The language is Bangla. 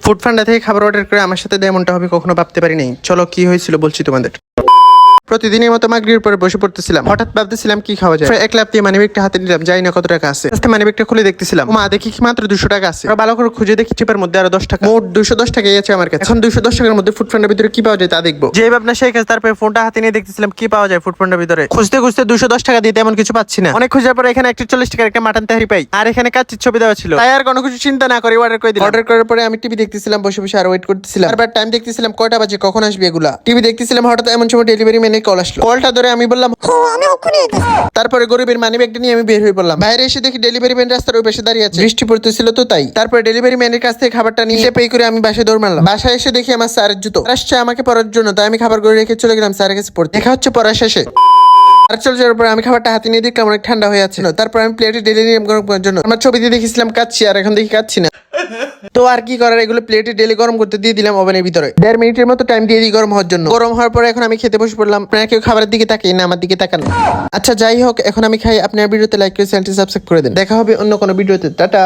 ফুড পান্ডা থেকে খাবার অর্ডার করে আমার সাথে এমনটা হবে কখনো ভাবতে পারি নাই। চলো কি হয়েছিল বলছি তোমাদের। প্রতিদিনের মতো মাগরির পরে বসে পড়তেছিলাম, হঠাৎ ভাবতেছিলাম কি খাওয়া যায়। এক লাফ দিয়ে মানিব্যাগটা হাতে নিলাম, জানি না কত টাকা আছে। মানিব্যাগটা খুলে দেখতেছিলাম, মা দেখি কি মাত্র 200 টাকা আছে। ভালো করে খুঁজে দেখি চিপার মধ্যে আরো 10 টাকা, মোট 210 টাকাই আছে আমার কাছে। এখন 210 টাকার মধ্যে ফুড পান্ডার ভিতরে কি পাওয়া যায় তা দেখবো। যে ভাবনা সেই কাজ। তারপরে ফোনটা হাতে নিয়ে দেখতেছিলাম কি পাওয়া যায় ফুড পান্ডার ভিতরে। খুঁজতে খুঁজতে 210 টাকা দিয়ে তেমন কিছু পাচ্ছি না। অনেক খোঁজার পরে এখানে 41 টাকার একটা মাটন তাহারি পাই, আর এখানে কাচ্চির ছবি দেওয়া ছিল। তাই আর কোনো কিছু চিন্তা না করে অর্ডার করে দিলাম। অর্ডার করার পরে আমি টিভি দেখতেছিলাম বসে বসে, আর ওয়েট করতেছিলাম। তারপর টাইম দেখতেছিলাম কয়টা বাজে, কখন আসবে এগুলা। টিভি দেখতেছিলাম, হঠাৎ এমন সময় ডেলিভারি ম্যানের কল আসলো। কলটা ধরে আমি বললাম তারপরে গরিবের মানিব্যাগটা নিয়ে আমি বের হয়ে পড়লাম। বাইরে এসে দেখি ডেলিভারি ম্যান রাস্তার ওই পাশে দাঁড়িয়ে আছে, বৃষ্টি পড়তেছিল তো তাই। তারপরে ডেলিভারি ম্যানের কাছ থেকে খাবারটা নিয়ে পে করে আমি বাসায় দৌড় মারলাম। বাসায় এসে দেখি আমার স্যারের জুতো আসছে আমাকে পড়ার জন্য, তাই আমি খাবার করে রেখে চলে গেলাম স্যারের কাছে পড়তে। দেখা হচ্ছে পড়া শেষে। আর চলে যাওয়ার পর আমি খাবারটা হাতে নিয়ে দেখলাম অনেক ঠান্ডা হয়ে আছে। তারপর আমি প্লেটে ডেলি নিলাম গরম করার জন্য। আমার ছবিতে দেখেছিলাম কাচ্ছি, আর এখন দেখি কাচ্ছি না। তো আর কি করার, এগুলো প্লেটে ডেলি গরম করতে দিয়ে দিলাম ওভেনের ভিতরে। 1.5 মিনিটের মতো টাইম দিয়ে দিই গরম হওয়ার জন্য। গরম হওয়ার পরে এখন আমি খেতে বসে পড়লাম। আপনারা কেউ খাবারের দিকে তাকাই না, আমার দিকে তাকান। আচ্ছা যাই হোক, এখন আমি খাই। আপনার ভিডিওতে লাইক করে চ্যানেলটি সাবস্ক্রাইব করে দেন। দেখা হবে অন্য কোনো ভিডিওতে। টাটা।